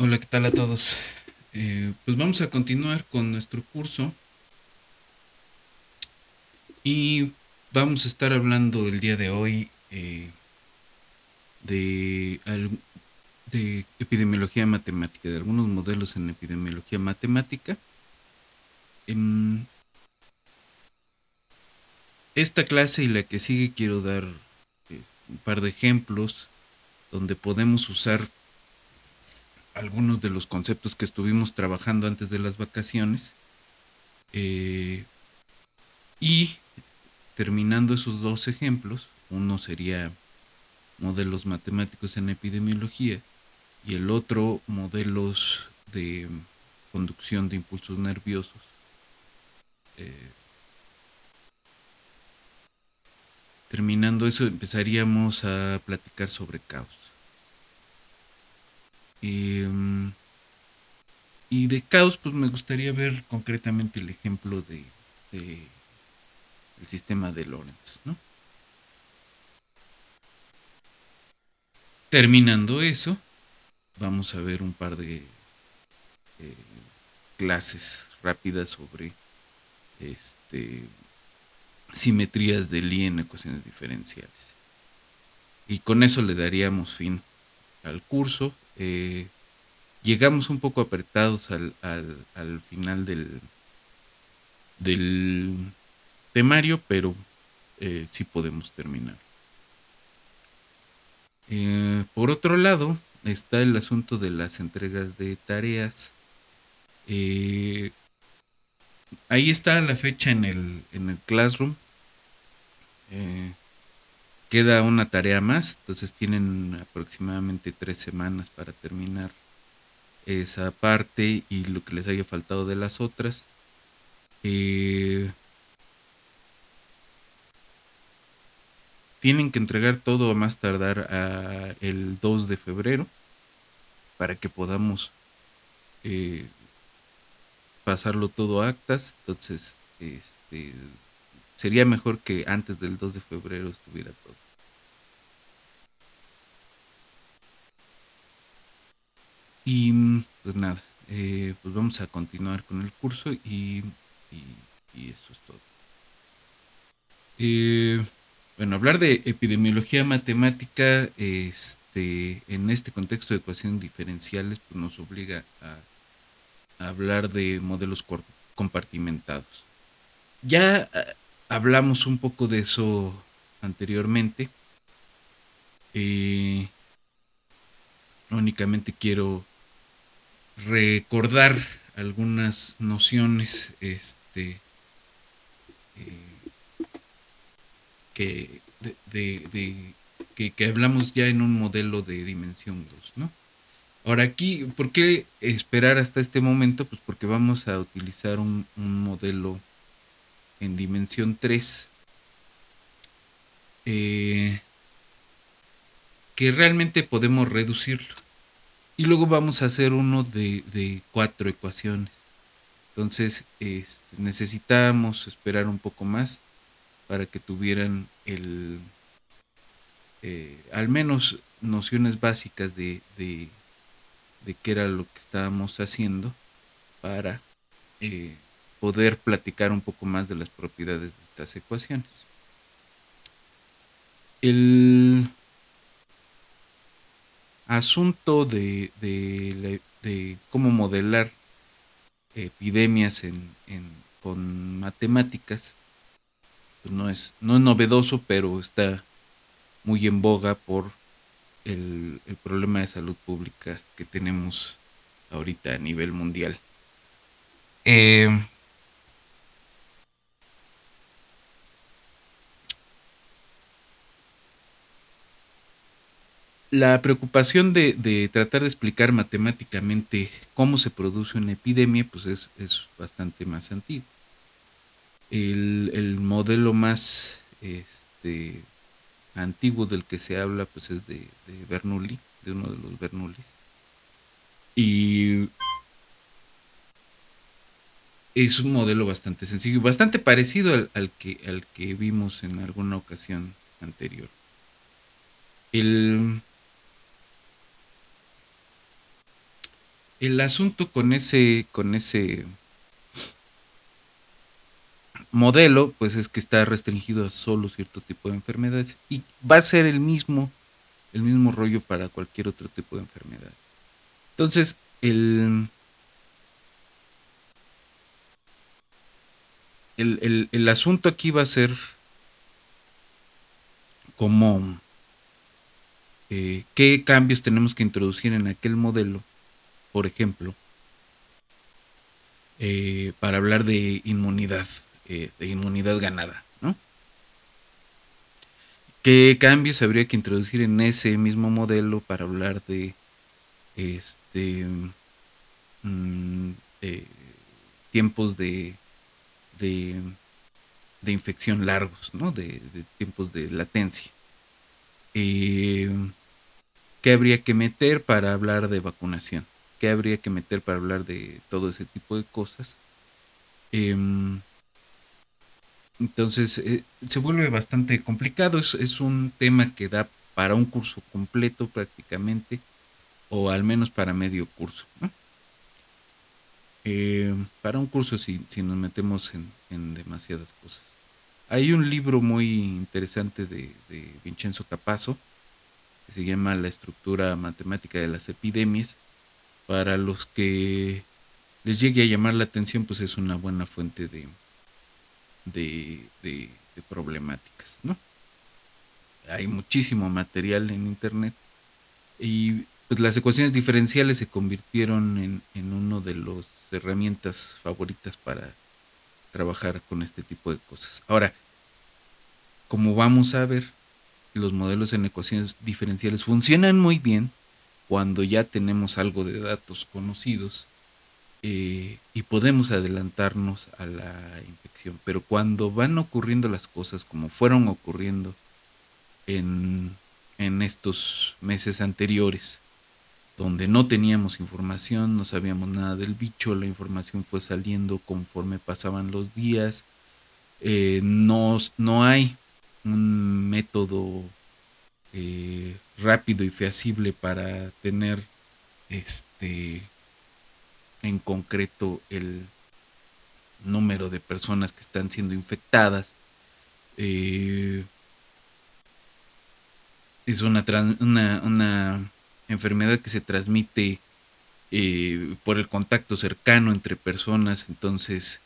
Hola, ¿qué tal a todos? Pues vamos a continuar con nuestro curso y vamos a estar hablando el día de hoy de, de epidemiología matemática, de algunos modelos en epidemiología matemática. En esta clase y la que sigue quiero dar un par de ejemplos donde podemos usar algunos de los conceptos que estuvimos trabajando antes de las vacaciones eh, y terminando esos dos ejemplos, uno sería modelos matemáticos en epidemiología y el otro modelos de conducción de impulsos nerviosos. Eh, Terminando eso empezaríamos a platicar sobre caos. Eh, y de caos pues me gustaría ver concretamente el ejemplo de el sistema de Lorentz, ¿no? Terminando eso, vamos a ver un par de eh, clases rápidas sobre este simetrías de Lie en ecuaciones diferenciales. Y con eso le daríamos fin al curso. Llegamos un poco apretados al final del temario, pero sí podemos terminar. Por otro lado, está el asunto de las entregas de tareas. Eh, Ahí está la fecha en el Classroom. Eh, Queda una tarea más, entonces tienen aproximadamente 3 semanas para terminar esa parte y lo que les haya faltado de las otras. Eh, Tienen que entregar todo a más tardar el 2 de febrero para que podamos eh, pasarlo todo a actas. Entonces, sería mejor que antes del 2 de febrero estuviera todo. Y pues nada, pues vamos a continuar con el curso y eso es todo. Eh, bueno, hablar de epidemiología matemática, en este contexto de ecuaciones diferenciales, pues nos obliga a hablar de modelos compartimentados. Ya hablamos un poco de eso anteriormente. Eh, Únicamente quiero recordar algunas nociones, eh, que hablamos ya en un modelo de dimensión 2, ¿no? Ahora aquí, ¿por qué esperar hasta este momento? Pues porque vamos a utilizar un modelo en dimensión 3 eh, que realmente podemos reducirlo. Y luego vamos a hacer uno de 4 ecuaciones. Entonces, necesitamos esperar un poco más para que tuvieran al menos nociones básicas de qué era lo que estábamos haciendo para eh, poder platicar un poco más de las propiedades de estas ecuaciones. El asunto de cómo modelar epidemias con matemáticas pues no es novedoso, pero está muy en boga por el problema de salud pública que tenemos ahorita a nivel mundial. Eh, la preocupación de tratar de explicar matemáticamente cómo se produce una epidemia pues es bastante más antiguo. El modelo más antiguo del que se habla pues es de Bernoulli, de uno de los Bernoullis. Y es un modelo bastante sencillo, bastante parecido al que vimos en alguna ocasión anterior. El, El asunto con ese modelo, pues es que está restringido a solo cierto tipo de enfermedades y va a ser el mismo rollo para cualquier otro tipo de enfermedad. Entonces, el asunto aquí va a ser cómo, qué cambios tenemos que introducir en aquel modelo, por ejemplo, para hablar de inmunidad ganada, ¿no? ¿Qué cambios habría que introducir en ese mismo modelo para hablar de este mm, eh, tiempos de, de infección largos, ¿no? De tiempos de latencia? Eh, ¿Qué habría que meter para hablar de vacunación? ¿Qué habría que meter para hablar de todo ese tipo de cosas? Em, entonces, se vuelve bastante complicado. Es un tema que da para un curso completo prácticamente, o al menos para medio curso, ¿no? Para un curso si nos metemos en demasiadas cosas. Hay un libro muy interesante de Vincenzo Capasso que se llama La estructura matemática de las epidemias. Para los que les llegue a llamar la atención, pues es una buena fuente de problemáticas, ¿no? Hay muchísimo material en internet y pues las ecuaciones diferenciales se convirtieron en uno de las herramientas favoritas para trabajar con este tipo de cosas. Ahora, como vamos a ver, los modelos en ecuaciones diferenciales funcionan muy bien cuando ya tenemos algo de datos conocidos, y podemos adelantarnos a la infección. Pero cuando van ocurriendo las cosas como fueron ocurriendo en, en estos meses anteriores, donde no teníamos información, no sabíamos nada del bicho, la información fue saliendo conforme pasaban los días, no hay un método rápido y feasible para tener este en concreto el número de personas que están siendo infectadas. Eh, es una enfermedad que se transmite por el contacto cercano entre personas, entonces,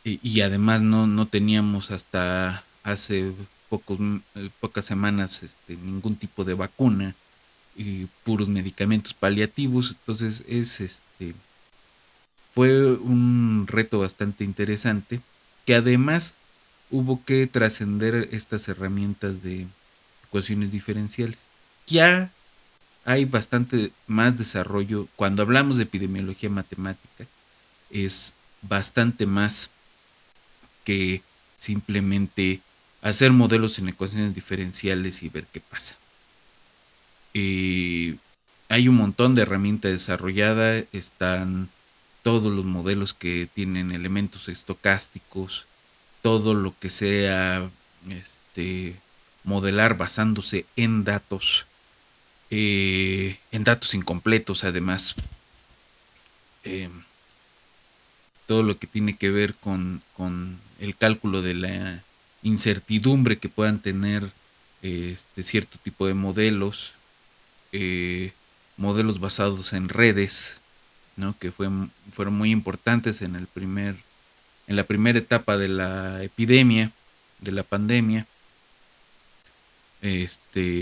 y además no teníamos hasta hace pocas semanas ningún tipo de vacuna y puros medicamentos paliativos, entonces fue un reto bastante interesante que además hubo que trascender estas herramientas de ecuaciones diferenciales. Ya hay bastante más desarrollo. Cuando hablamos de epidemiología matemática, es bastante más que simplemente hacer modelos en ecuaciones diferenciales y ver qué pasa. Eh, Hay un montón de herramientas desarrolladas, están todos los modelos que tienen elementos estocásticos, todo lo que sea modelar basándose en datos incompletos además, eh, todo lo que tiene que ver con el cálculo de la incertidumbre que puedan tener cierto tipo de modelos, modelos basados en redes, ¿no? Que fueron muy importantes en la primera etapa de la epidemia, de la pandemia.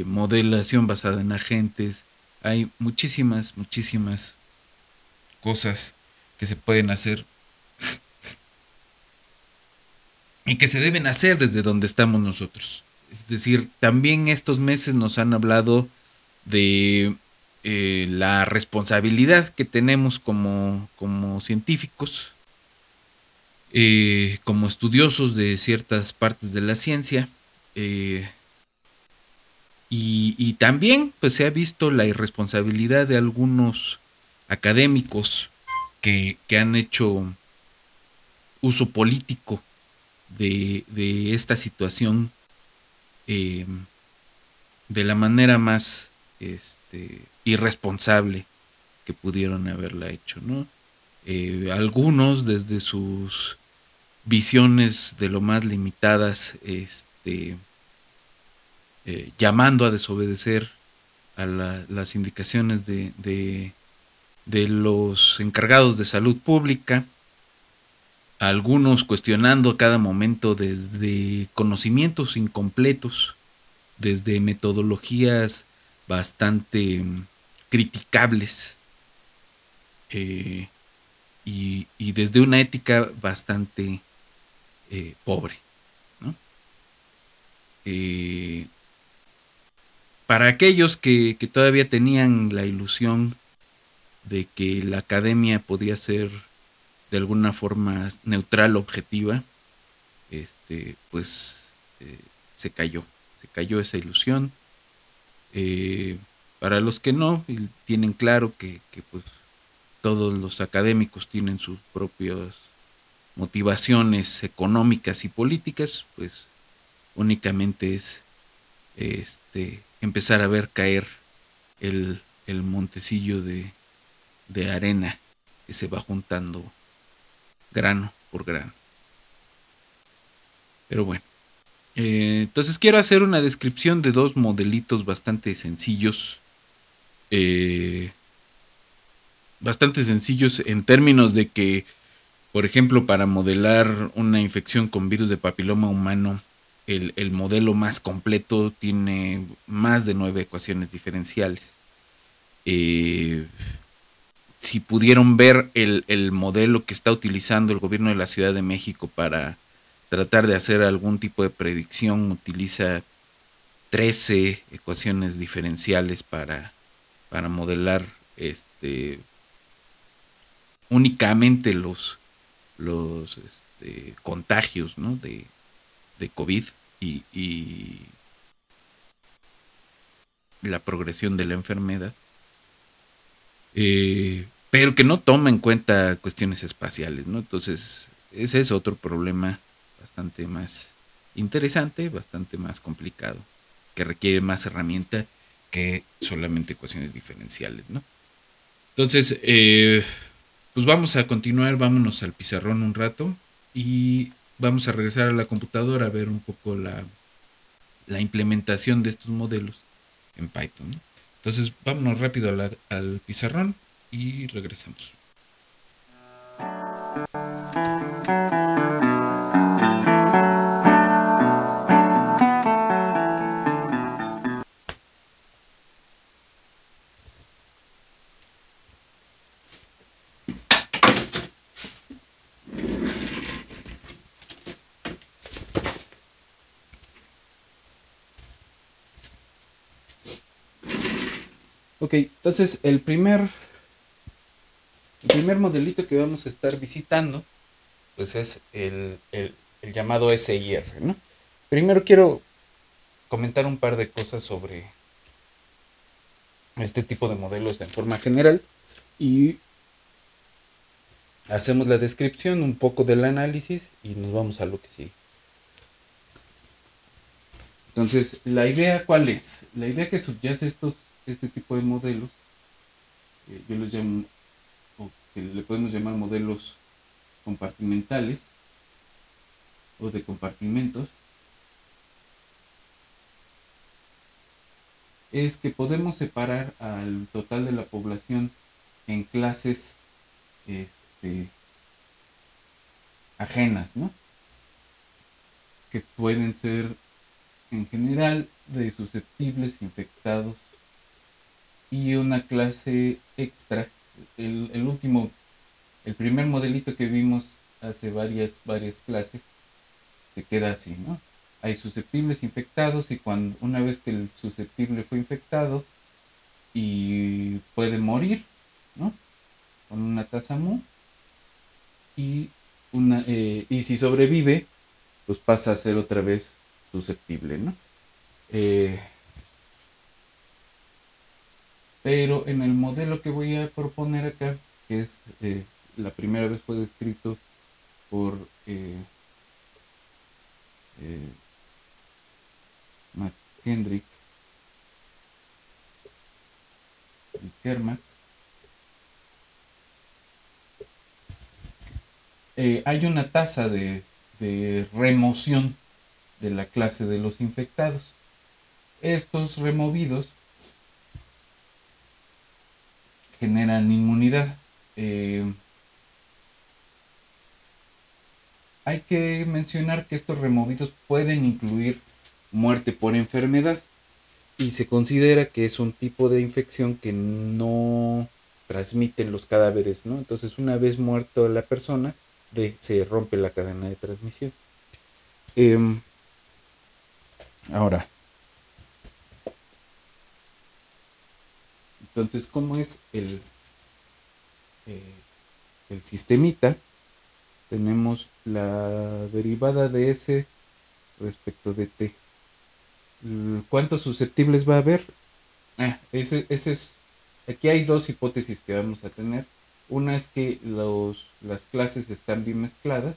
Modelación basada en agentes. Hay muchísimas cosas que se pueden hacer y que se deben hacer desde donde estamos nosotros. Es decir, también estos meses nos han hablado de la responsabilidad que tenemos como científicos, como estudiosos de ciertas partes de la ciencia, eh, y también pues se ha visto la irresponsabilidad de algunos académicos que han hecho uso político de esta situación, eh, de la manera más irresponsable que que pudieron haberla hecho, ¿no? Algunos desde sus visiones de lo más limitadas, llamando a desobedecer a las indicaciones de los encargados de salud pública, algunos cuestionando a cada momento desde conocimientos incompletos, desde metodologías bastante criticables, eh, y desde una ética bastante pobre, ¿no? Eh, para aquellos que todavía tenían la ilusión de que la academia podía ser de alguna forma neutral, objetiva, pues se cayó esa ilusión. Para los que no, y tienen claro que pues todos los académicos tienen sus propias motivaciones económicas y políticas, pues únicamente es empezar a ver caer el montecillo de arena que se va juntando grano por grano. Pero bueno, entonces quiero hacer una descripción de dos modelitos eh, bastante sencillos en términos de que, por ejemplo, para modelar una infección con virus de papiloma humano, el modelo más completo tiene más de 9 ecuaciones diferenciales. Si pudieron ver el modelo que está utilizando el gobierno de la Ciudad de México para tratar de hacer algún tipo de predicción, utiliza 13 ecuaciones diferenciales para modelar únicamente los contagios, ¿no? de COVID y la progresión de la enfermedad, pero que no toma en cuenta cuestiones espaciales, ¿no? Entonces, ese es otro problema bastante más interesante, bastante más complicado, que requiere más herramienta que solamente ecuaciones diferenciales, ¿no? Entonces, pues vamos a continuar, vámonos al pizarrón un rato y vamos a regresar a la computadora a ver un poco la implementación de estos modelos en Python, ¿no? Entonces, vámonos rápido al pizarrón y regresamos. Ok, entonces el primer modelito que vamos a estar visitando, pues es el llamado SIR, ¿no? Primero quiero comentar un par de cosas sobre este tipo de modelos de forma general y hacemos la descripción, un poco del análisis y nos vamos a lo que sigue. Entonces, ¿la idea cuál es? La idea que subyace este tipo de modelos, yo los llamo, o que le podemos llamar modelos compartimentales o de compartimentos, es que podemos separar al total de la población en clases ajenas, ¿no? Que pueden ser en general de susceptibles, infectados y una clase extra. El primer modelito que vimos hace varias clases se queda así, ¿no? Hay susceptibles, infectados, y una vez que el susceptible fue infectado y puede morir, ¿no? Con una tasa mu, y si sobrevive, pues pasa a ser otra vez susceptible, ¿no? Pero en el modelo que voy a proponer acá, que es la primera vez fue descrito por McKendrick y Kermack, hay una tasa de remoción de la clase de los infectados. Estos removidos generan inmunidad. Eh, Hay que mencionar que estos removidos pueden incluir muerte por enfermedad y se considera que es un tipo de infección que no transmiten los cadáveres, ¿no? Entonces, una vez muerto la persona, se rompe la cadena de transmisión. Eh, Ahora, entonces, ¿cómo es eh, el sistemita? Tenemos la derivada de S respecto de T. ¿Cuántos susceptibles va a haber? Ese es. Aquí hay dos hipótesis que vamos a tener. Una es que las clases están bien mezcladas.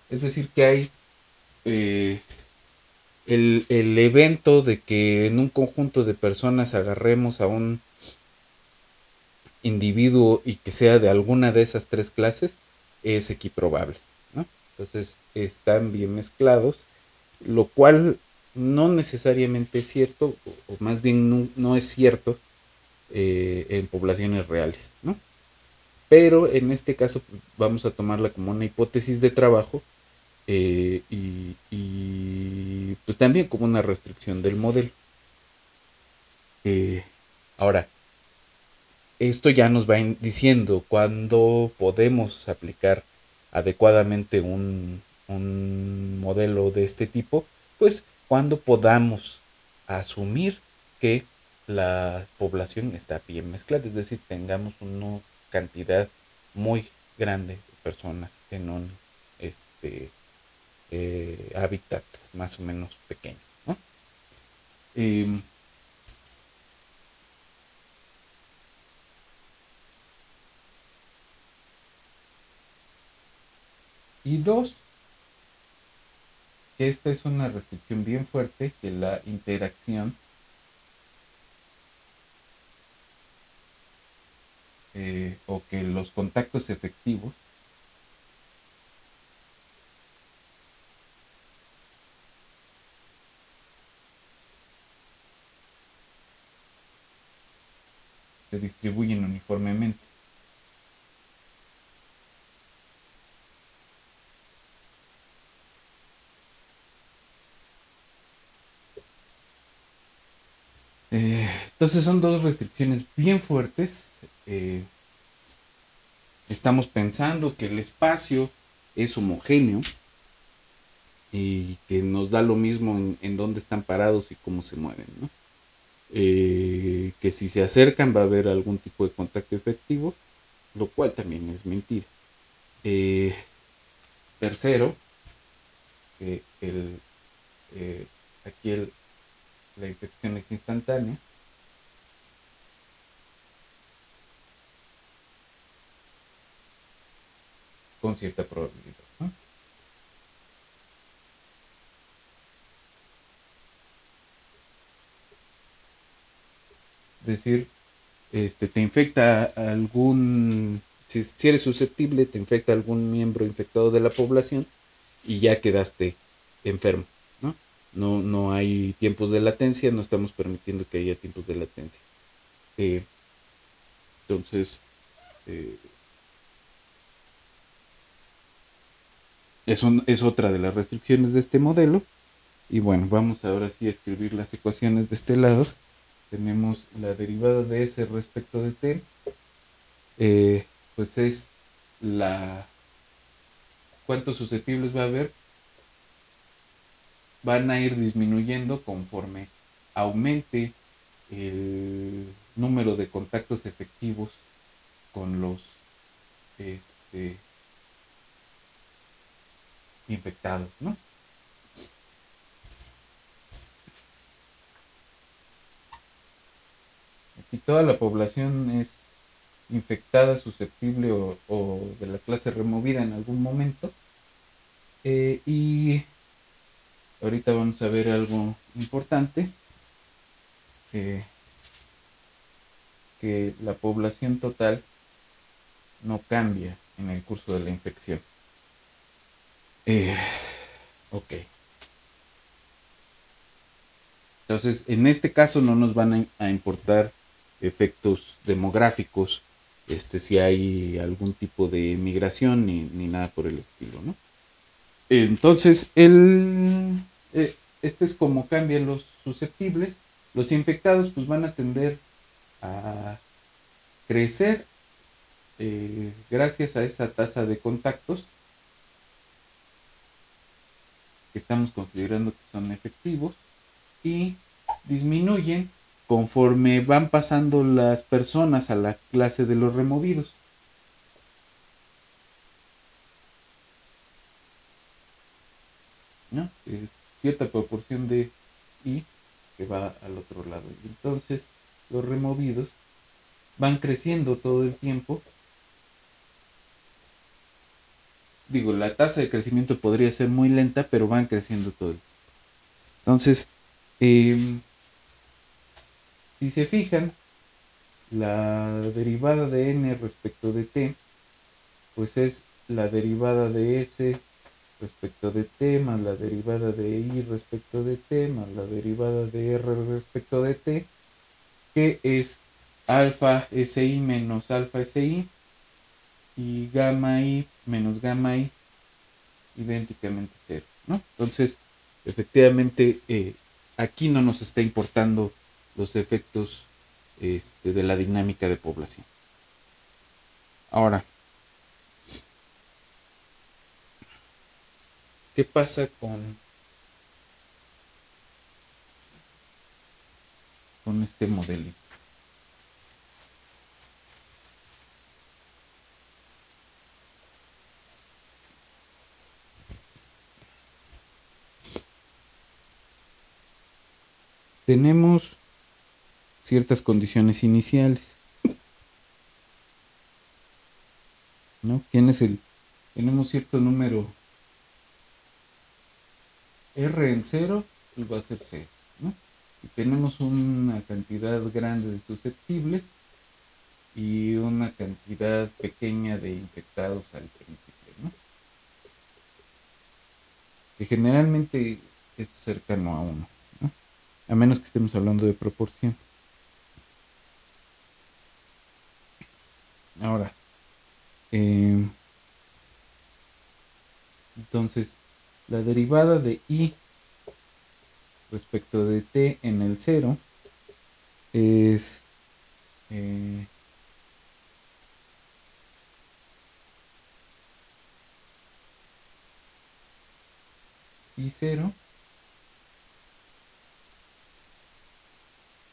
Es decir, que hay eh, el evento de que en un conjunto de personas agarremos a un individuo y que sea de alguna de esas tres clases es equiprobable, ¿no? Entonces están bien mezclados, lo cual no necesariamente es cierto, o más bien no es cierto en poblaciones reales, ¿no? Pero en este caso vamos a tomarla como una hipótesis de trabajo y pues también como una restricción del modelo. Eh, Ahora, esto ya nos va diciendo cuándo podemos aplicar adecuadamente un modelo de este tipo, pues cuando podamos asumir que la población está bien mezclada, es decir, tengamos una cantidad muy grande de personas en un este, hábitat más o menos pequeño, ¿no? Em, y dos, que esta es una restricción bien fuerte, que la interacción o que los contactos efectivos se distribuyen uniformemente. Entonces son dos restricciones bien fuertes. Eh, Estamos pensando que el espacio es homogéneo y que nos da lo mismo en dónde están parados y cómo se mueven, ¿no? Que si se acercan va a haber algún tipo de contacto efectivo, lo cual también es mentira. Eh, Tercero, que eh, aquí la infección es instantánea con cierta probabilidad, ¿no? Es decir, te infecta algún, si eres susceptible, te infecta algún miembro infectado de la población y ya quedaste enfermo, ¿no? No hay tiempos de latencia, no estamos permitiendo que haya tiempos de latencia. Eh, entonces, eh, es otra de las restricciones de este modelo. Y bueno, vamos ahora sí a escribir las ecuaciones de este lado. Tenemos la derivada de S respecto de t, pues es la cuántos susceptibles va a haber, van a ir disminuyendo conforme aumente el número de contactos efectivos con los este, infectados, ¿no? Aquí toda la población es infectada, susceptible o de la clase removida en algún momento. Y ahorita vamos a ver algo importante, que la población total no cambia en el curso de la infección. Ok. Entonces, en este caso no nos van a importar efectos demográficos, si hay algún tipo de migración ni nada por el estilo, ¿no? Entonces, este es como cambian los susceptibles. Los infectados pues van a tender a crecer gracias a esa tasa de contactos que estamos considerando que son efectivos, y disminuyen conforme van pasando las personas a la clase de los removidos. ¿No? Es cierta proporción de I que va al otro lado. Y entonces los removidos van creciendo todo el tiempo. Digo, la tasa de crecimiento podría ser muy lenta, pero van creciendo todo el tiempo. Entonces, si se fijan, la derivada de n respecto de t, pues es la derivada de s respecto de t más la derivada de i respecto de t más la derivada de r respecto de t, que es alfa si menos alfa si y gamma i menos gamma i idénticamente cero, ¿no? Entonces, efectivamente, aquí no nos está importando los efectos de la dinámica de población. Ahora, ¿qué pasa con este modelito? Tenemos ciertas condiciones iniciales, ¿no? Tenemos cierto número R en 0, pues va a ser 0, ¿no? Y tenemos una cantidad grande de susceptibles y una cantidad pequeña de infectados al principio, ¿no? Que generalmente es cercano a 1, ¿no? A menos que estemos hablando de proporción. Ahora, entonces, la derivada de i respecto de t en el 0 es i0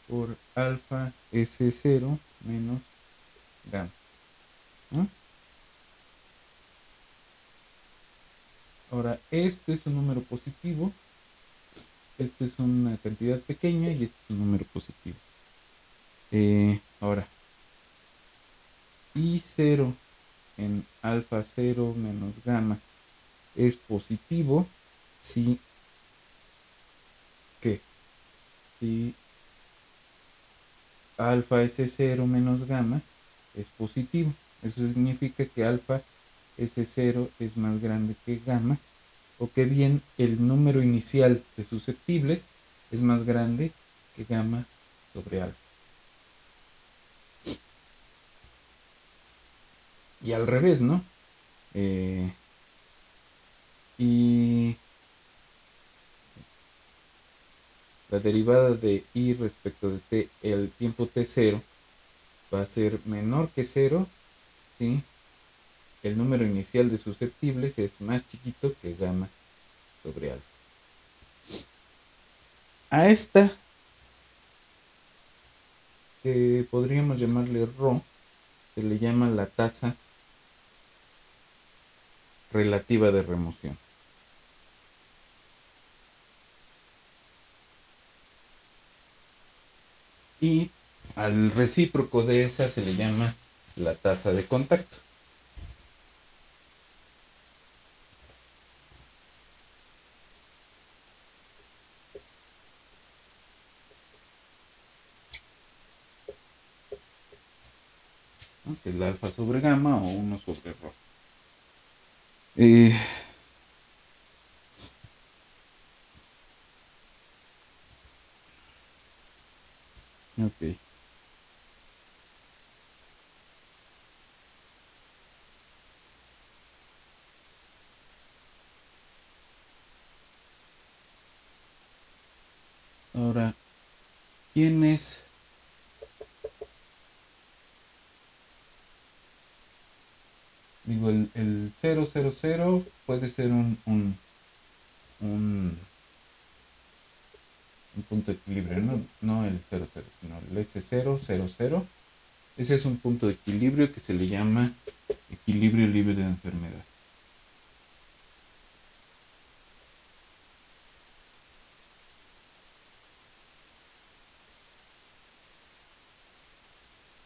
por alfa S0 menos gamma, ¿no? Ahora, este es un número positivo, este es una cantidad pequeña y este es un número positivo. Ahora, I0 en alfa 0 menos gamma es positivo si alfa S0 menos gamma es positivo. Eso significa que alfa S0 es más grande que gamma, o que bien el número inicial de susceptibles es más grande que gamma sobre alfa. Y al revés, ¿no? Y la derivada de i respecto de t, el tiempo t0, va a ser menor que 0 si el número inicial de susceptibles es más chiquito que gamma sobre alfa. A esta, que podríamos llamarle ρ, se le llama la tasa relativa de remoción. Y al recíproco de esa se le llama la tasa de contacto. ¿no? Que es la alfa sobre gamma o 1 sobre rho. Eh, ok. Ahora, ¿quién es? Digo, el 000 puede ser un, un punto de equilibrio, no el 00, sino el S000. Ese es un punto de equilibrio que se le llama equilibrio libre de enfermedad.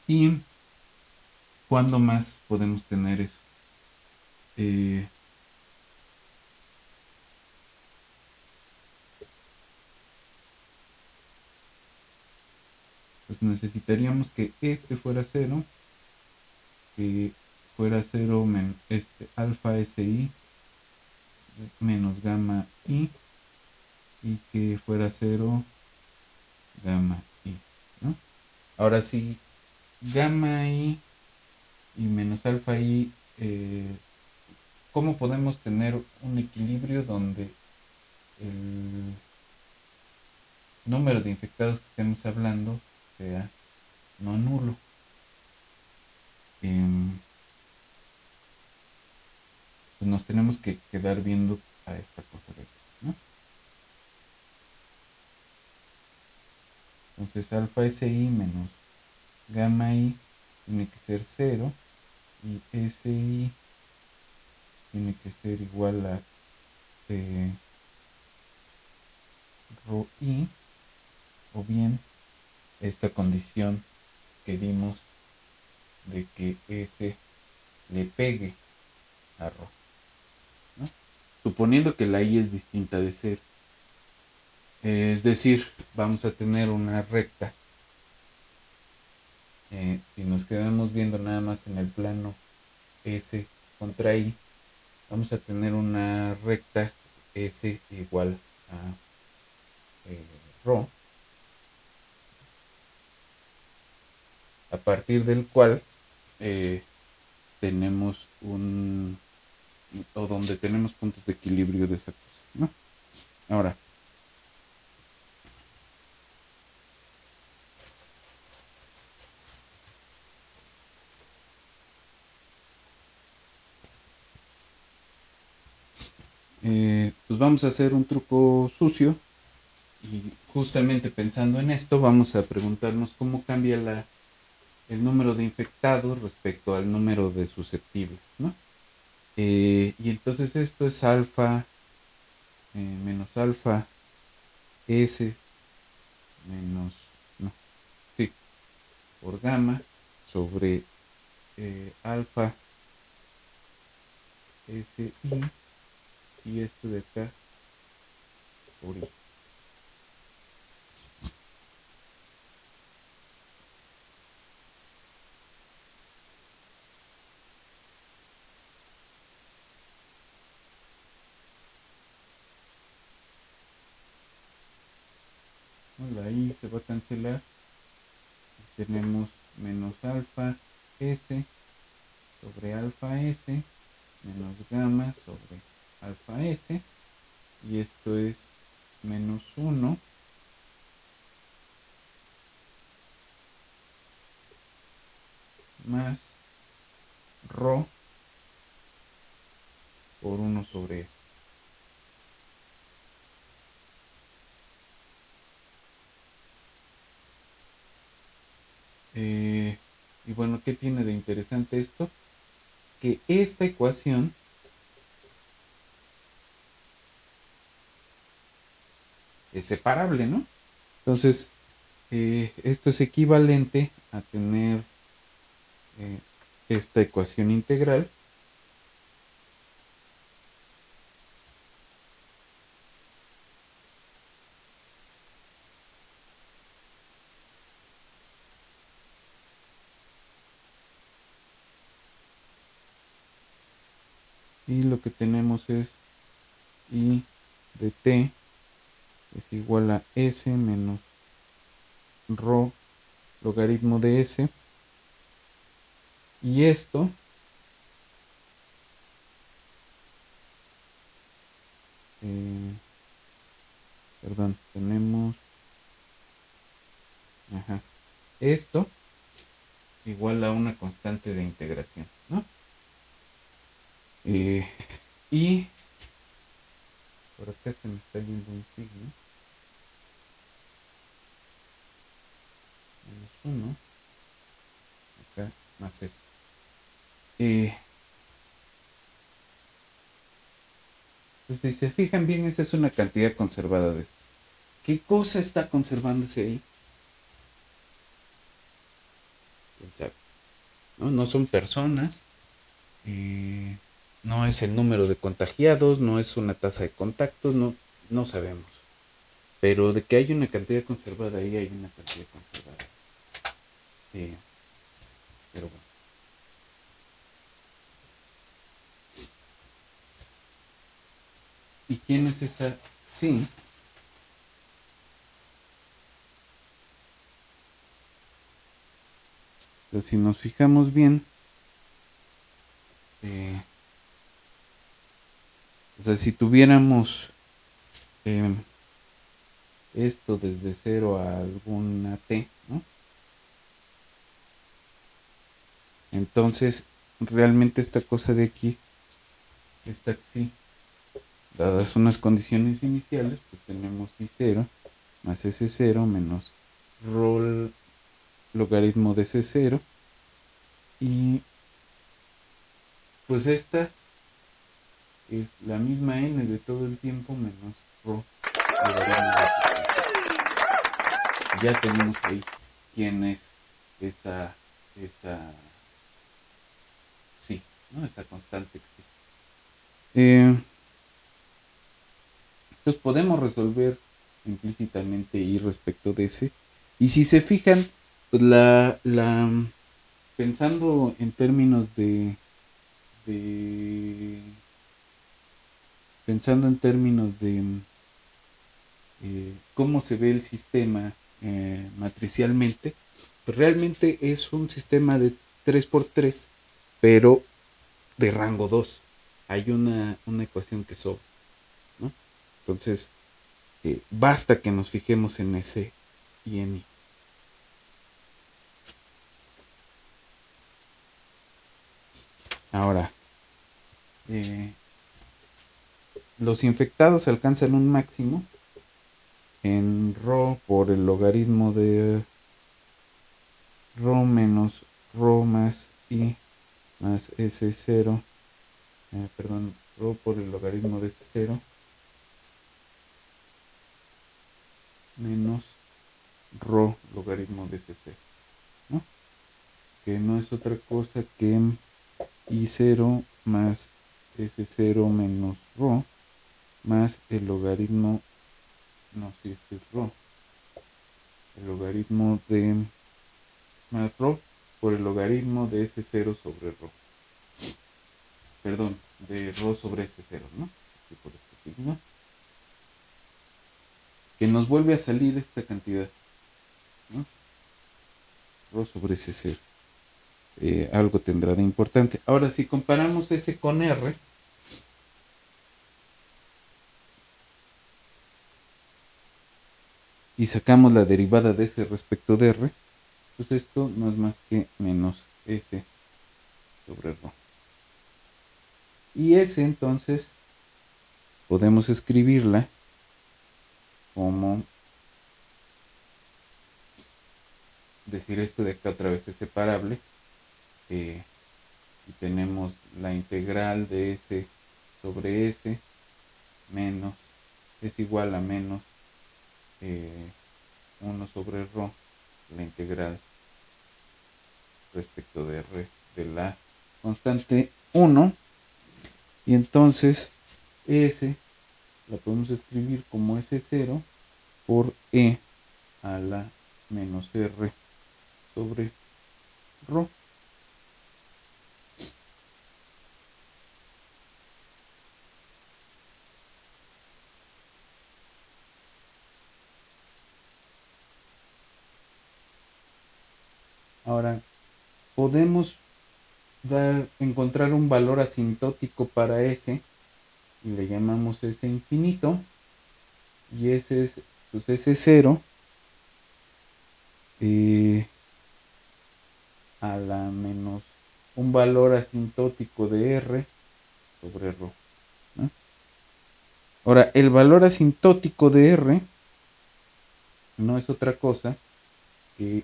¿Y cuándo más podemos tener eso? Eh, pues necesitaríamos que este fuera cero, que fuera cero alfa SI menos gamma I, y que fuera cero gamma I, ¿no? Ahora sí, gamma I y menos alfa I, ¿cómo podemos tener un equilibrio donde el número de infectados que estemos hablando sea no nulo? Em, pues nos tenemos que quedar viendo a esta cosa de aquí, ¿no? Entonces alfa SI menos gamma I tiene que ser cero, y SI tiene que ser igual a eh, rho I, o bien esta condición que dimos de que S le pegue a rho, ¿no? Suponiendo que la I es distinta de cero. Es decir, vamos a tener una recta. Si nos quedamos viendo nada más en el plano S contra I, vamos a tener una recta S igual a rho, a partir del cual eh, tenemos o donde tenemos puntos de equilibrio de esa cosa, ¿no? Ahora, pues vamos a hacer un truco sucio, y justamente pensando en esto vamos a preguntarnos cómo cambia el número de infectados respecto al número de susceptibles, ¿no? Y entonces esto es alfa menos alfa S menos, no, sí, por gamma sobre alfa SI, y esto de acá por I. La I se va a cancelar y tenemos menos alfa S sobre alfa S menos gamma sobre alfa S, y esto es menos 1 más rho por 1 sobre S. Y bueno, ¿qué tiene de interesante esto? Que esta ecuación es separable, ¿no? Entonces, esto es equivalente a tener eh, esta ecuación integral Y lo que tenemos es I de t es igual a s menos rho logaritmo de s. Y esto perdón, tenemos esto igual a una constante de integración, ¿no? Y por acá se me está yendo un signo. Menos 1. Acá más eso. Pues si se fijan bien, esa es una cantidad conservada de esto. ¿Qué cosa está conservándose ahí? ¿Quién sabe? No son personas. No es el número de contagiados, no es una tasa de contactos, no sabemos. Pero de que hay una cantidad conservada ahí, hay una cantidad conservada. Pero bueno. ¿Y quién es esa? Sí. Pero si nos fijamos bien, o sea, si tuviéramos esto desde 0 a alguna t, ¿no? Entonces, realmente esta cosa de aquí, esta sí, dadas unas condiciones iniciales, pues tenemos I0 más S0 menos rho logaritmo de C0. Y pues esta es la misma n de todo el tiempo menos rho logaritmo de C0. Ya tenemos ahí quién es esa sí, ¿no? Esa constante que sí. Entonces podemos resolver implícitamente y respecto de ese. Y si se fijan, pues pensando en términos pensando en términos de cómo se ve el sistema matricialmente, pues realmente es un sistema de 3x3, pero de rango 2. Hay una ecuación que sobra, ¿no? Entonces, basta que nos fijemos en S y en I. Ahora, los infectados alcanzan un máximo en rho por el logaritmo de rho menos rho más I más S0, perdón, rho por el logaritmo de S0 menos rho logaritmo de S0, ¿no? Que no es otra cosa que I0 más S0 menos rho más el logaritmo, no, si este es rho, el logaritmo de más rho por el logaritmo de S0 sobre rho. Perdón, de rho sobre S0, ¿no? Aquí por este signo. Que nos vuelve a salir esta cantidad, ¿no? Rho sobre S0. Algo tendrá de importante. Ahora, si comparamos S con R, y sacamos la derivada de S respecto de R, pues esto no es más que menos S sobre rho. Y S entonces podemos escribirla como, decir esto de acá otra vez es separable, y tenemos la integral de S sobre S menos, es igual a menos 1 sobre rho, la integral respecto de R de la constante 1. Y entonces S la podemos escribir como S0 por E a la menos R sobre rho. Ahora, podemos encontrar un valor asintótico para S y le llamamos S infinito, y ese es, pues ese 0 a la menos un valor asintótico de R sobre ρ, ¿no? Ahora, el valor asintótico de R no es otra cosa que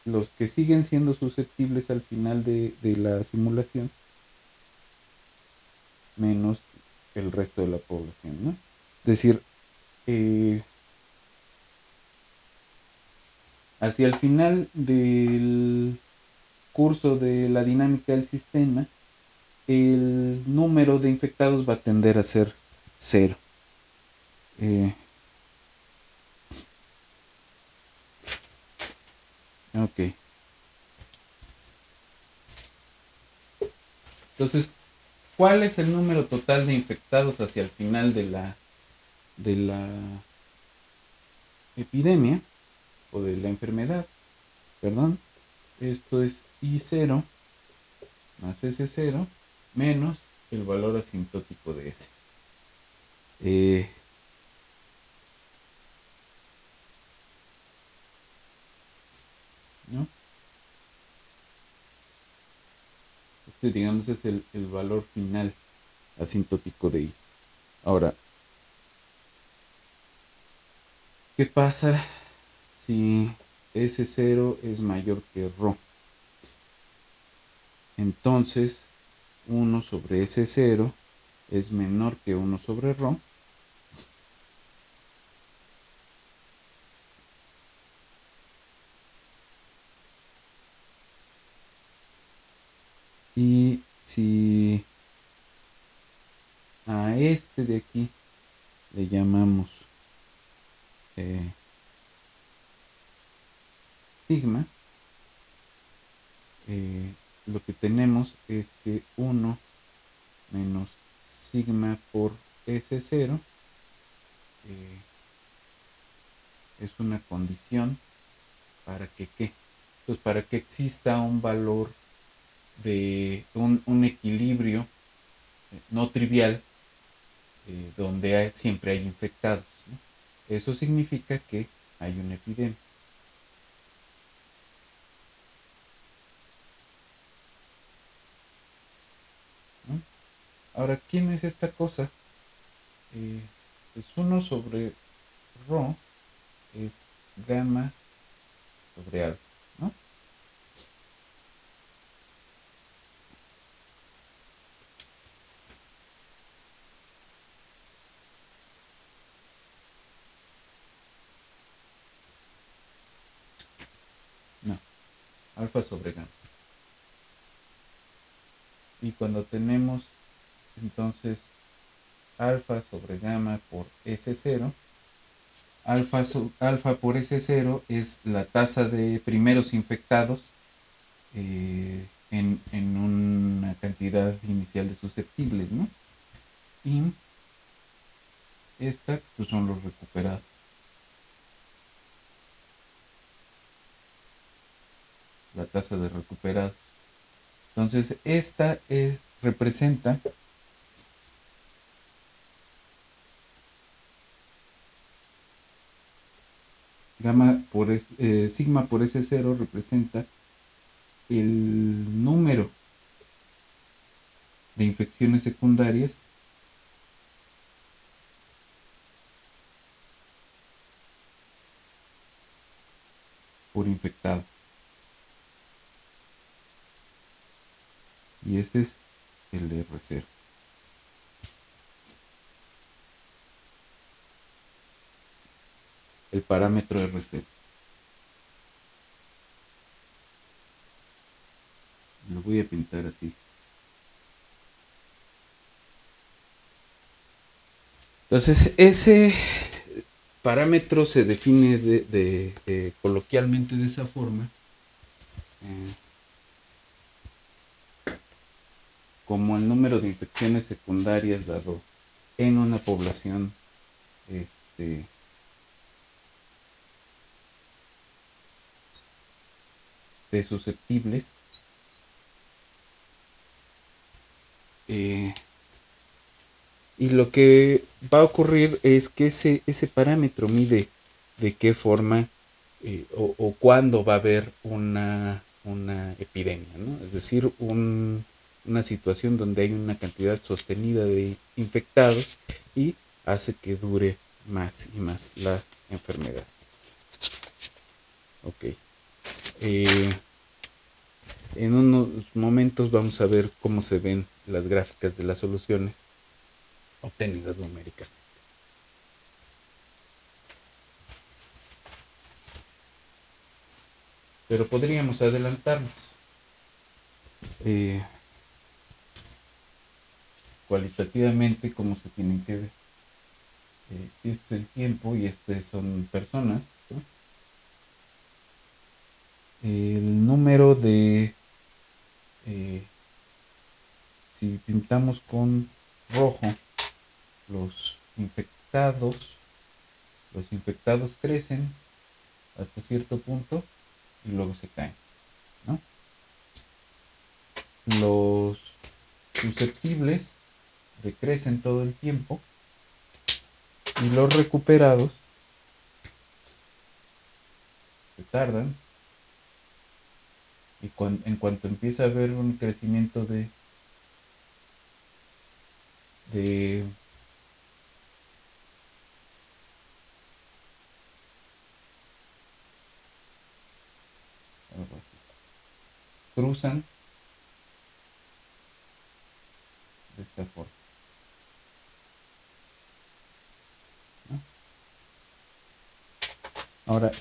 los que siguen siendo susceptibles al final de la simulación menos el resto de la población, ¿no? Es decir, hacia el final del curso de la dinámica del sistema, el número de infectados va a tender a ser 0. Ok. Entonces, ¿cuál es el número total de infectados hacia el final de la epidemia o de la enfermedad? Perdón. Esto es I0 más S0 menos el valor asintótico de S. ¿No? Este, digamos, es el valor final asintótico de I. Ahora, ¿qué pasa si S0 es mayor que ρ? Entonces, 1 sobre S0 es menor que 1 sobre ρ. Y si a este de aquí le llamamos sigma, lo que tenemos es que 1 menos sigma por S0 es una condición para que ¿qué? Pues para que exista un valor de un equilibrio no trivial donde siempre hay infectados, ¿no? Eso significa que hay una epidemia. ¿No? Ahora, ¿quién es esta cosa? Pues 1 sobre ρ es gamma sobre alfa, ¿no? No, alfa sobre gamma. Y cuando tenemos entonces alfa sobre gamma por S0, alfa por S0 es la tasa de primeros infectados en una cantidad inicial de susceptibles, ¿no? Y esta pues son los recuperados. La tasa de recuperados. Entonces esta representa sigma por S0 representa el número de infecciones secundarias por infectado. Y ese es el R0. El parámetro R0. Lo voy a pintar así. Entonces, ese parámetro se define coloquialmente de esa forma, como el número de infecciones secundarias dado en una población de susceptibles. Y lo que va a ocurrir es que ese parámetro mide de qué forma o cuándo va a haber una epidemia, ¿no? Es decir, una situación donde hay una cantidad sostenida de infectados y hace que dure más y más la enfermedad. Ok. En unos momentos vamos a ver cómo se ven las gráficas de las soluciones obtenidas numéricamente. Pero podríamos adelantarnos. Cualitativamente cómo se tienen que ver. Si este es el tiempo y este son personas, ¿no? El número de si pintamos con rojo los infectados crecen hasta cierto punto y luego se caen, ¿no? Los susceptibles decrecen todo el tiempo y los recuperados se tardan y en cuanto empieza a haber un crecimiento de cruzan de esta forma, ¿no? Ahora,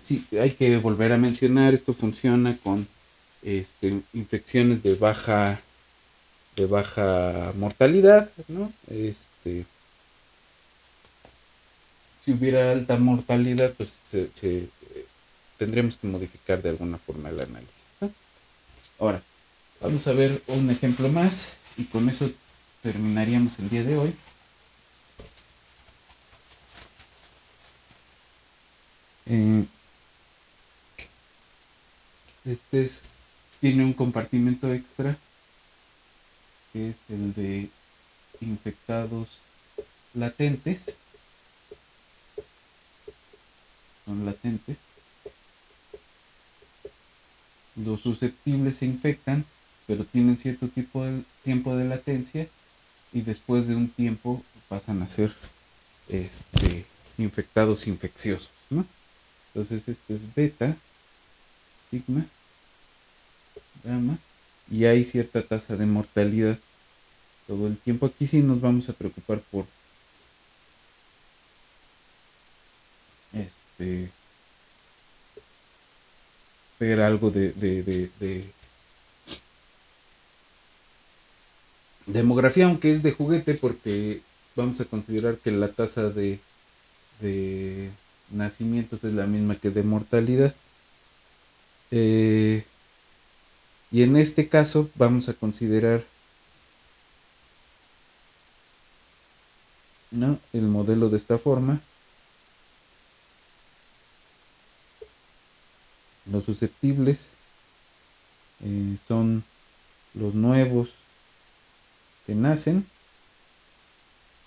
sí, hay que volver a mencionar, esto funciona con infecciones de baja mortalidad, ¿no? Si hubiera alta mortalidad, pues tendremos que modificar de alguna forma el análisis, ¿no? Ahora, vamos a ver un ejemplo más y con eso terminaríamos el día de hoy. Este tiene un compartimento extra que es el de infectados latentes. Son latentes. Los susceptibles se infectan, pero tienen cierto tiempo de latencia y después de un tiempo pasan a ser infectados infecciosos, ¿no? Entonces este es beta, sigma, gamma, y hay cierta tasa de mortalidad todo el tiempo. Aquí sí nos vamos a preocupar por ver algo de demografía, aunque es de juguete, porque vamos a considerar que la tasa de nacimientos es la misma que de mortalidad. Y en este caso vamos a considerar, ¿no?, el modelo de esta forma. Los susceptibles son los nuevos que nacen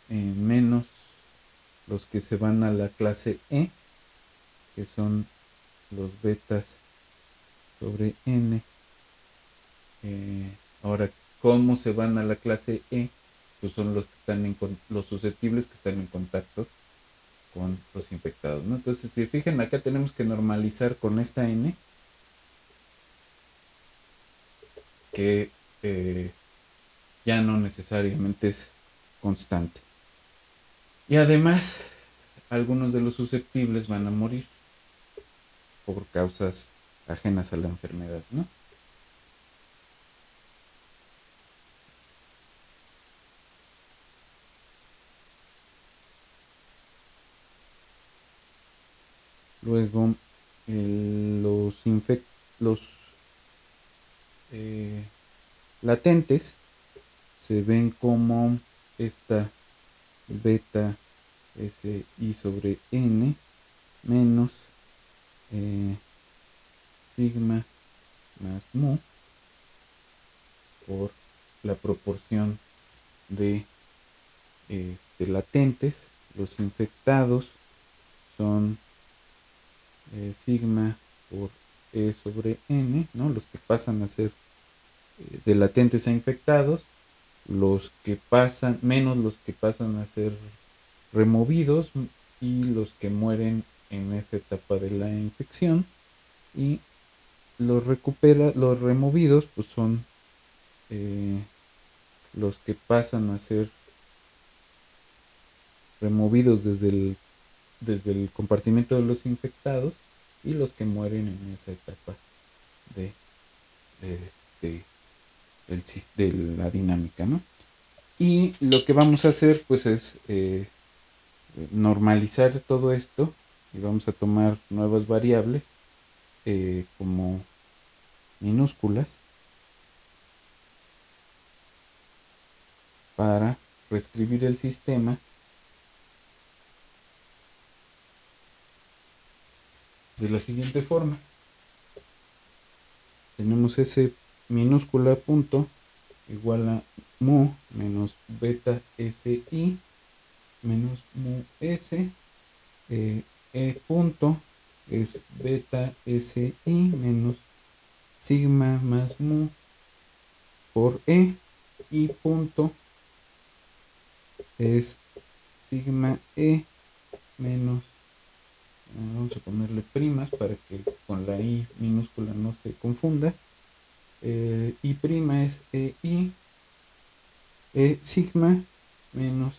menos los que se van a la clase E, que son los betas sobre N. Ahora, ¿cómo se van a la clase E? Pues son los que están los susceptibles que están en contacto con los infectados, ¿no? Entonces, si fijan, acá tenemos que normalizar con esta N, que ya no necesariamente es constante. Y además, algunos de los susceptibles van a morir por causas ajenas a la enfermedad, ¿no? Luego, los latentes se ven como esta beta SI sobre N menos sigma más mu por la proporción de latentes. Los infectados son sigma por E sobre n, ¿no? Los que pasan a ser de latentes a infectados, los que pasan, menos los que pasan a ser removidos y los que mueren en esta etapa de la infección. Y los removidos pues son los que pasan a ser removidos desde el compartimento de los infectados y los que mueren en esa etapa de, de, de la dinámica, ¿no? Y lo que vamos a hacer pues es normalizar todo esto y vamos a tomar nuevas variables como minúsculas para reescribir el sistema de la siguiente forma. Tenemos S minúscula punto igual a mu menos beta SI menos mu S. Punto es beta SI menos sigma más mu por E. Y punto es sigma E menos, vamos a ponerle primas para que con la I minúscula no se confunda. I prima es EI, sigma menos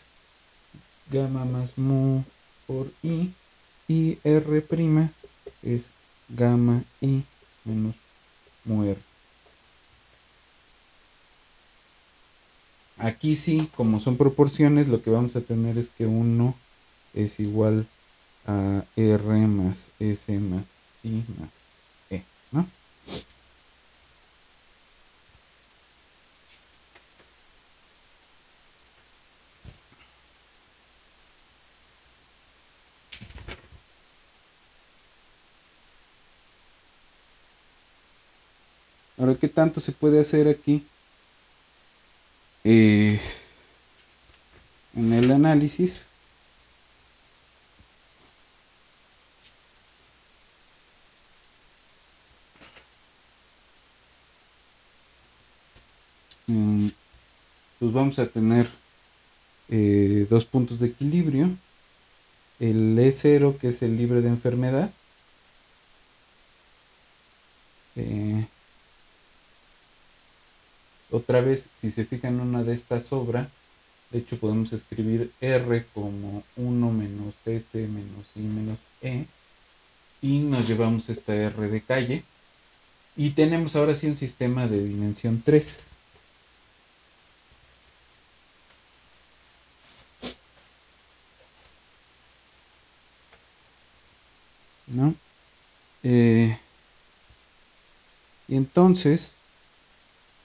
gamma más mu por I, y R prima es gamma I menos mu R. Aquí sí, como son proporciones, lo que vamos a tener es que 1 es igual a R más S más I más E, ¿no? Ahora, ¿qué tanto se puede hacer aquí? En el análisis. Pues vamos a tener dos puntos de equilibrio. El E0, que es el libre de enfermedad. Otra vez, si se fijan, una de estas sobra. De hecho, podemos escribir R como 1 menos S menos I menos E. Y nos llevamos esta R de calle. Y tenemos ahora sí un sistema de dimensión 3. ¿No? Y entonces,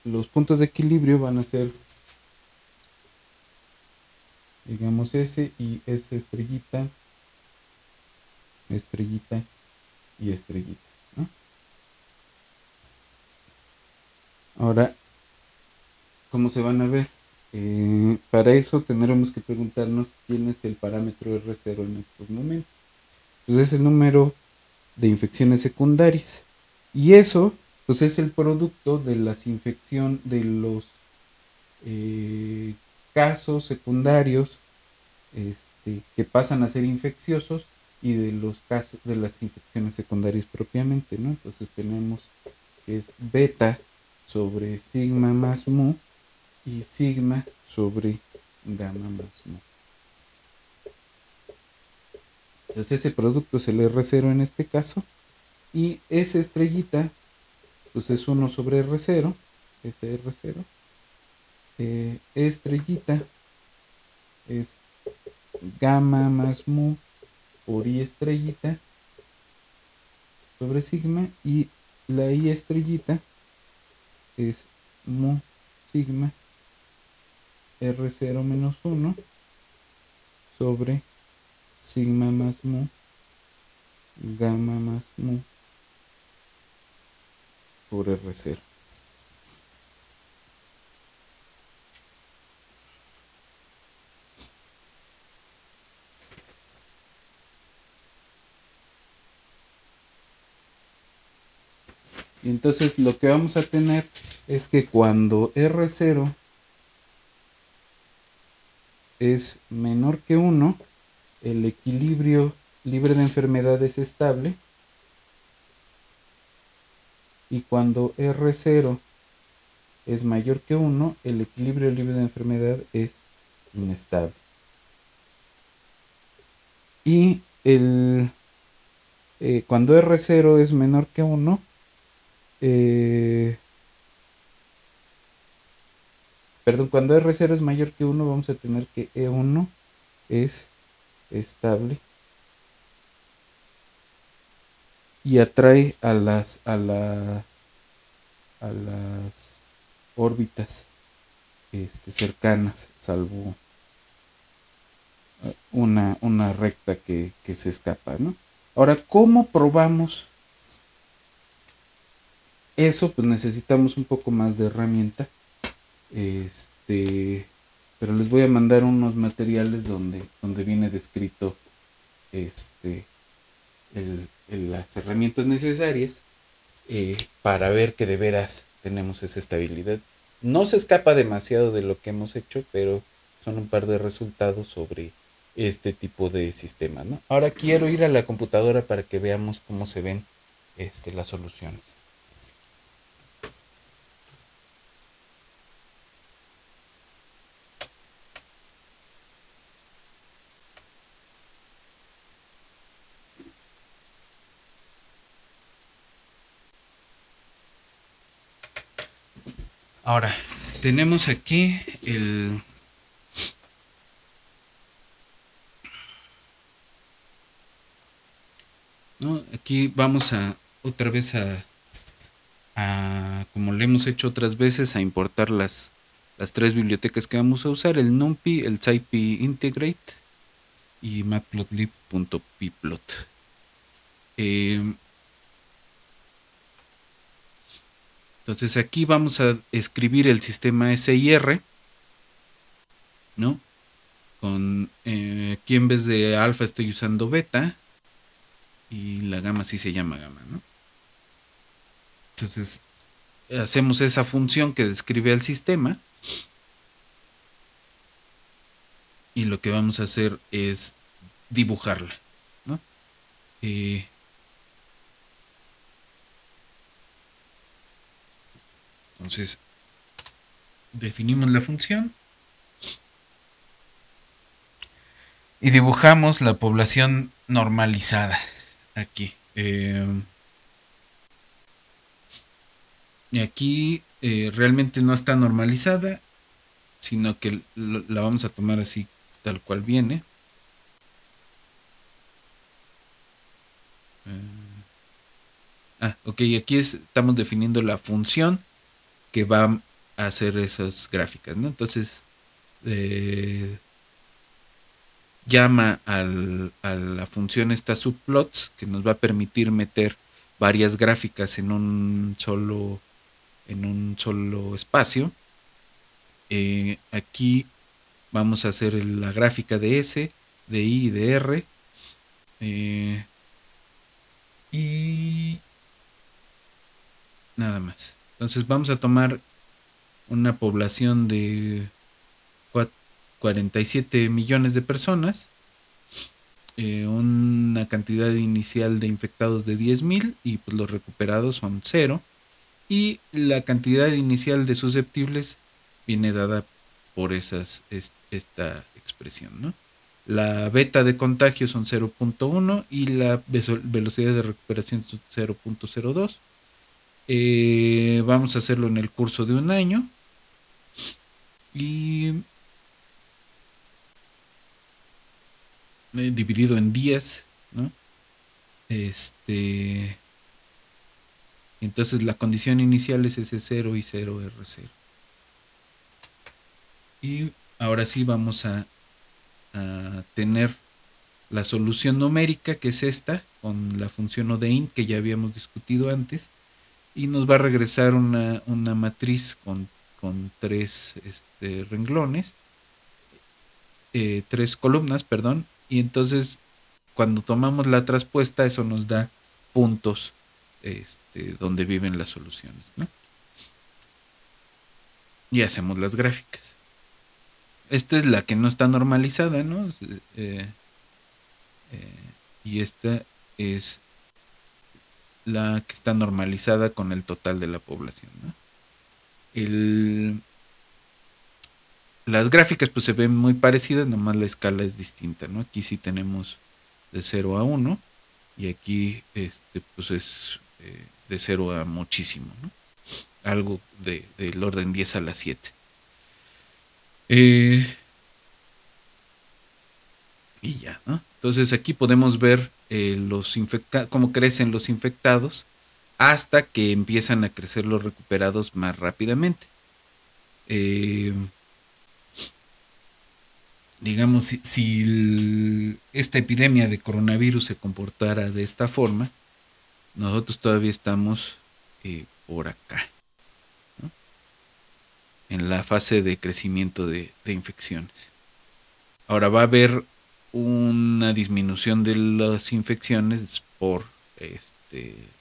los puntos de equilibrio van a ser, digamos, S y S estrellita, estrellita y estrellita, ¿no? Ahora, ¿cómo se van a ver? Para eso tendremos que preguntarnos quién es el parámetro R0 en estos momentos. Pues es el número de infecciones secundarias. Y eso, pues es el producto de las infecciones, de los casos secundarios que pasan a ser infecciosos y de los casos de las infecciones secundarias propiamente, ¿no? Entonces tenemos que es beta sobre sigma más mu y sigma sobre gamma más mu. Entonces ese producto es el R0 en este caso, y esa estrellita pues es 1 sobre R0, ese R0. Estrellita es gamma más mu por I estrellita sobre sigma, y la I estrellita es mu sigma R0 menos 1 sobre sigma más mu gamma más mu por R0. Y entonces lo que vamos a tener es que cuando R0 es menor que 1, el equilibrio libre de enfermedad es estable. Y cuando R0 es mayor que 1, el equilibrio libre de enfermedad es inestable. Y cuando R0 es menor que 1, cuando R0 es mayor que 1, vamos a tener que E1 es estable y atrae a las órbitas cercanas, salvo una recta que se escapa, ¿no? Ahora, ¿cómo probamos eso? Pues necesitamos un poco más de herramienta. Pero les voy a mandar unos materiales donde viene descrito las herramientas necesarias para ver que de veras tenemos esa estabilidad. No se escapa demasiado de lo que hemos hecho, pero son un par de resultados sobre este tipo de sistemas, ¿no? Ahora quiero ir a la computadora para que veamos cómo se ven las soluciones. Ahora, tenemos aquí ¿no? Aquí vamos otra vez como lo hemos hecho otras veces, a importar las tres bibliotecas que vamos a usar: el NumPy, el SciPy Integrate y matplotlib.pyplot. Entonces aquí vamos a escribir el sistema SIR, ¿no? Aquí en vez de alfa estoy usando beta y la gamma sí se llama gamma, ¿no? Entonces hacemos esa función que describe al sistema y lo que vamos a hacer es dibujarla, ¿no? Entonces definimos la función y dibujamos la población normalizada aquí. Y aquí realmente no está normalizada, sino que la vamos a tomar así tal cual viene. Ok, aquí estamos definiendo la función que va a hacer esas gráficas, ¿no? Entonces llama a la función esta subplots, que nos va a permitir meter varias gráficas en un solo espacio. Aquí vamos a hacer la gráfica de S, de I y de R. Y nada más. Entonces vamos a tomar una población de 47 millones de personas, una cantidad inicial de infectados de 10.000 y pues los recuperados son 0, y la cantidad inicial de susceptibles viene dada por esta expresión, ¿no? La beta de contagio son 0.1 y la velocidad de recuperación son 0.02. Vamos a hacerlo en el curso de un año y dividido en días, ¿no? Entonces la condición inicial es S0 y 0R0. Y ahora sí vamos a tener la solución numérica, que es esta, con la función ODEIN que ya habíamos discutido antes, y nos va a regresar una matriz con 3 renglones, 3 columnas, perdón, y entonces cuando tomamos la traspuesta eso nos da puntos donde viven las soluciones, ¿no? Y hacemos las gráficas. Esta es la que no está normalizada, ¿no? Y esta es la que está normalizada con el total de la población, ¿no? Las gráficas pues se ven muy parecidas, nomás la escala es distinta, ¿no? Aquí sí tenemos de 0 a 1 y aquí pues es de 0 a muchísimo, ¿no? Algo del orden 10 a la 7. Y ya, ¿no? Entonces aquí podemos ver cómo crecen los infectados hasta que empiezan a crecer los recuperados más rápidamente. Digamos, si esta epidemia de coronavirus se comportara de esta forma, nosotros todavía estamos por acá, ¿no? En la fase de crecimiento de infecciones. Ahora va a haber una disminución de las infecciones por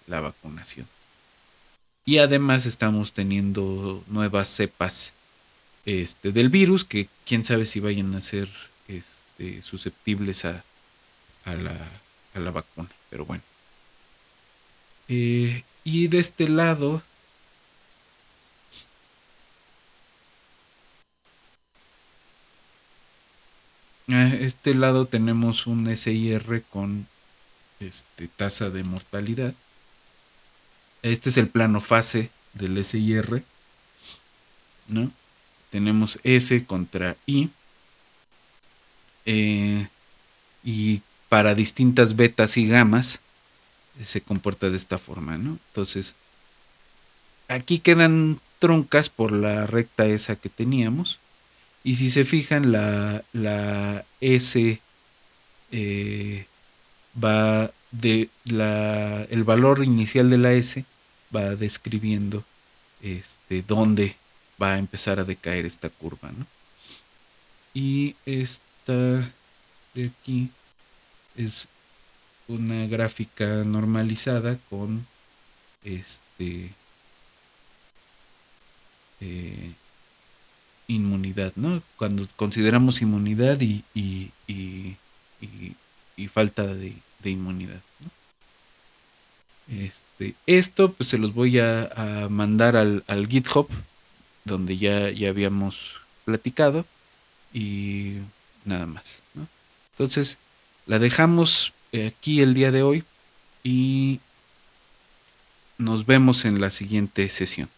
la vacunación. Y además estamos teniendo nuevas cepas del virus que quién sabe si vayan a ser susceptibles a la vacuna, pero bueno. Y de este lado tenemos un SIR con tasa de mortalidad. Este es el plano fase del SIR, ¿no? Tenemos S contra I, y para distintas betas y gamas se comporta de esta forma, ¿no? Entonces aquí quedan truncas por la recta esa que teníamos, y si se fijan la S va el valor inicial de la S va describiendo dónde va a empezar a decaer esta curva, ¿no? Y esta de aquí es una gráfica normalizada con inmunidad, ¿no? Cuando consideramos inmunidad y falta de inmunidad, ¿no? Esto pues se los voy a mandar al GitHub, donde ya habíamos platicado, y nada más, ¿no? Entonces la dejamos aquí el día de hoy y nos vemos en la siguiente sesión.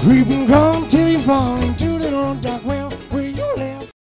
Creeping come till you fall.